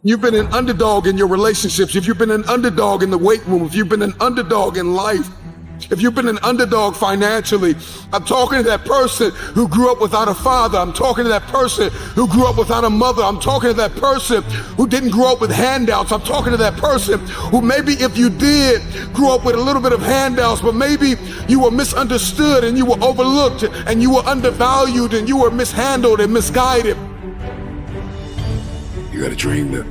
You've been an underdog in your relationships. If you've been an underdog in the weight room, if you've been an underdog in life, if you've been an underdog financially, I'm talking to that person who grew up without a father. I'm talking to that person who grew up without a mother. I'm talking to that person who didn't grow up with handouts. I'm talking to that person who maybe if you did grow up with a little bit of handouts, but maybe you were misunderstood and you were overlooked and you were undervalued and you were mishandled and misguided. You got a dream to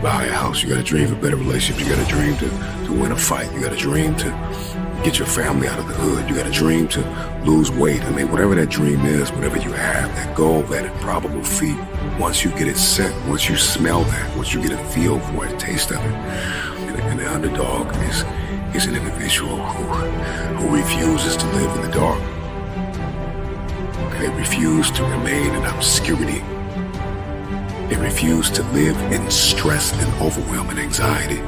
buy a house. You got a dream for better relationships. You got a dream to win a fight. You got a dream to get your family out of the hood. You got a dream to lose weight. I mean, whatever that dream is, whatever you have, that goal, that improbable feat, once you get it set, once you smell that, once you get a feel for it, taste of it. And the underdog is an individual who refuses to live in the dark. They refuse to remain in obscurity. They refuse to live in stress and overwhelm and anxiety.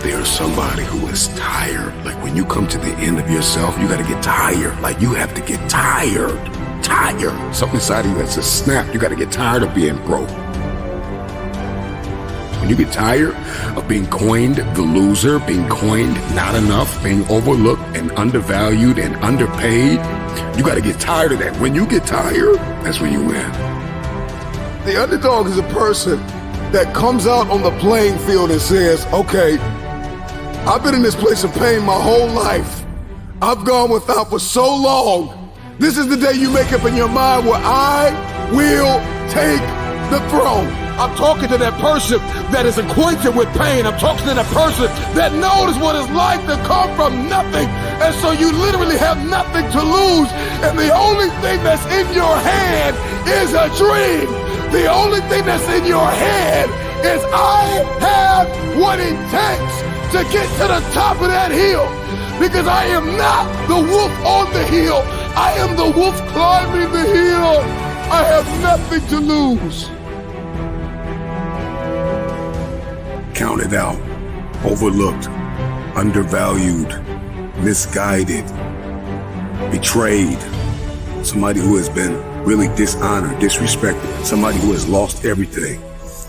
There's somebody who is tired. Like when you come to the end of yourself, you gotta get tired. Like you have to get tired. Something inside of you has to snap. You gotta get tired of being broke. When you get tired of being coined the loser, being coined not enough, being overlooked and undervalued and underpaid, you gotta get tired of that. When you get tired, that's when you win. The underdog is a person that comes out on the playing field and says, okay, I've been in this place of pain my whole life. I've gone without for so long. This is the day you make up in your mind where I will take the throne. I'm talking to that person that is acquainted with pain. I'm talking to that person that knows what it's like to come from nothing. And so you literally have nothing to lose. And the only thing that's in your hand is a dream. The only thing that's in your head is I have what it takes to get to the top of that hill. Because I am not the wolf on the hill. I am the wolf climbing the hill. I have nothing to lose. Counted out, overlooked, undervalued, misguided, betrayed. Somebody who has been really dishonored, disrespected. Somebody who has lost everything,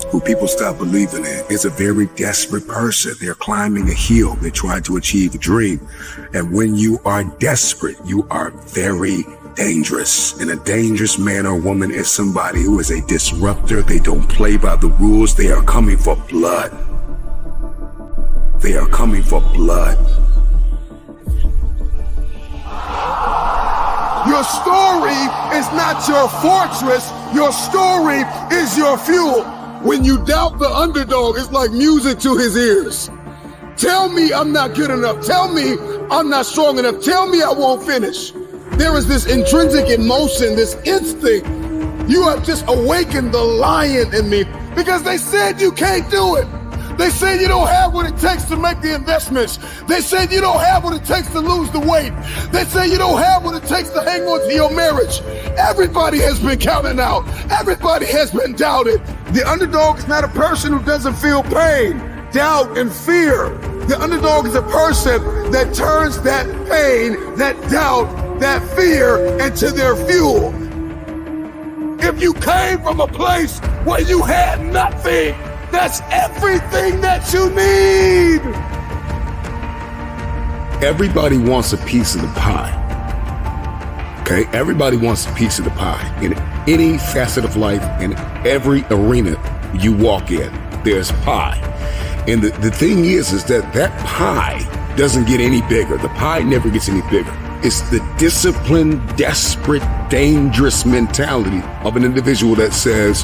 who people stop believing in, is a very desperate person. They're climbing a hill. They're trying to achieve a dream. And when you are desperate, you are very dangerous. And a dangerous man or woman is somebody who is a disruptor. They don't play by the rules. They are coming for blood. They are coming for blood. Your story is not your fortress. Your story is your fuel. When you doubt the underdog, it's like music to his ears. Tell me I'm not good enough. Tell me I'm not strong enough. Tell me I won't finish. There is this intrinsic emotion, this instinct. You have just awakened the lion in me because they said you can't do it. They said you don't have what it takes to make the investments. They said you don't have what it takes to lose the weight. They say you don't have what it takes to hang on to your marriage. Everybody has been counted out. Everybody has been doubted. The underdog is not a person who doesn't feel pain, doubt, and fear. The underdog is a person that turns that pain, that doubt, that fear into their fuel. If you came from a place where you had nothing, that's everything that you need. Everybody wants a piece of the pie. Okay? Everybody wants a piece of the pie. In any facet of life, in every arena you walk in, there's pie. And the thing is that pie doesn't get any bigger. The pie never gets any bigger. It's the disciplined, desperate, dangerous mentality of an individual that says,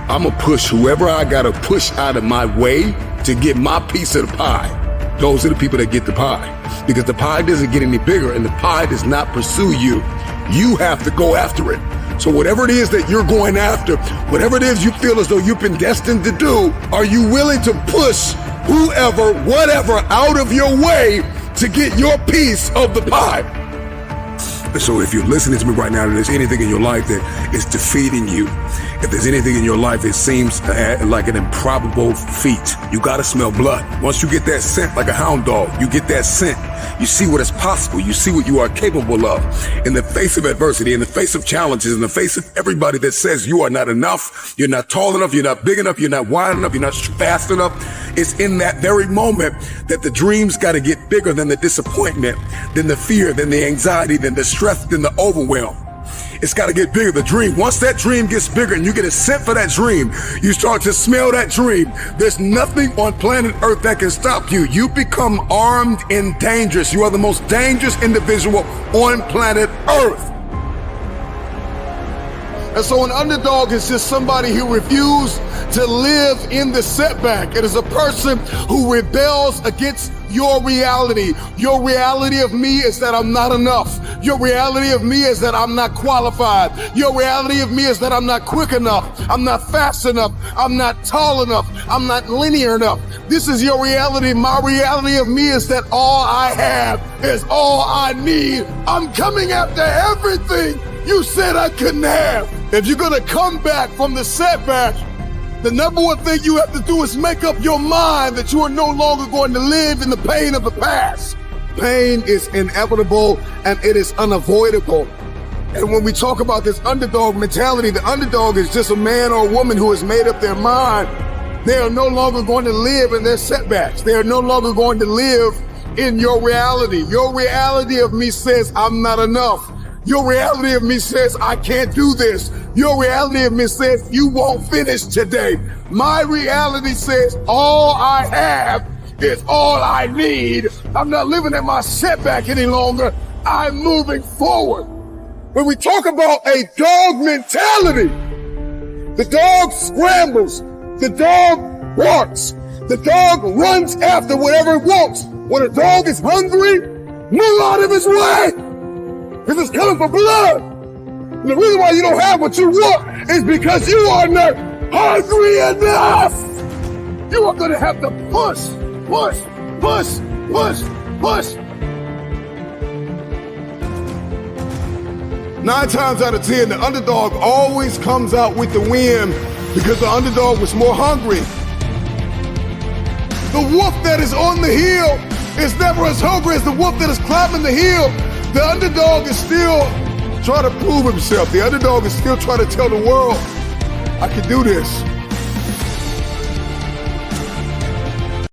I'm gonna push whoever I gotta push out of my way to get my piece of the pie. Those are the people that get the pie. Because the pie doesn't get any bigger and the pie does not pursue you. You have to go after it. So whatever it is that you're going after, whatever it is you feel as though you've been destined to do, are you willing to push whoever, whatever out of your way to get your piece of the pie? So if you're listening to me right now and there's anything in your life that is defeating you, If there's anything in your life, it seems like an improbable feat. You gotta smell blood. Once you get that scent like a hound dog, you get that scent. You see what is possible. You see what you are capable of. In the face of adversity, in the face of challenges, in the face of everybody that says you are not enough, you're not tall enough, you're not big enough, you're not wide enough, you're not fast enough. It's in that very moment that the dreams gotta get bigger than the disappointment, than the fear, than the anxiety, than the stress, than the overwhelm. It's got to get bigger, the dream. Once that dream gets bigger and you get a scent for that dream, you start to smell that dream. There's nothing on planet Earth that can stop you. You become armed and dangerous. You are the most dangerous individual on planet Earth. And so an underdog is just somebody who refused to live in the setback. It is a person who rebels against your reality. Your reality of me is that I'm not enough. Your reality of me is that I'm not qualified. Your reality of me is that I'm not quick enough. I'm not fast enough. I'm not tall enough. I'm not linear enough. This is your reality. My reality of me is that all I have is all I need. I'm coming after everything you said I couldn't have. If you're gonna come back from the setback, the number one thing you have to do is make up your mind that you are no longer going to live in the pain of the past. Pain is inevitable and it is unavoidable. And when we talk about this underdog mentality, the underdog is just a man or a woman who has made up their mind. They are no longer going to live in their setbacks. They are no longer going to live in your reality. Your reality of me says I'm not enough. Your reality of me says I can't do this. Your reality of me says you won't finish today. My reality says all I have is all I need. I'm not living in my setback any longer. I'm moving forward. When we talk about a dog mentality, the dog scrambles, the dog barks, the dog runs after whatever it wants. When a dog is hungry, move out of his way. Because it's coming for blood. And the reason why you don't have what you want is because you are not hungry enough. You are going to have to push, push, push, push, push. 9 times out of 10, the underdog always comes out with the win because the underdog was more hungry. The wolf that is on the hill is never as hungry as the wolf that is climbing the hill. The underdog is still trying to prove himself. The underdog is still trying to tell the world, I can do this.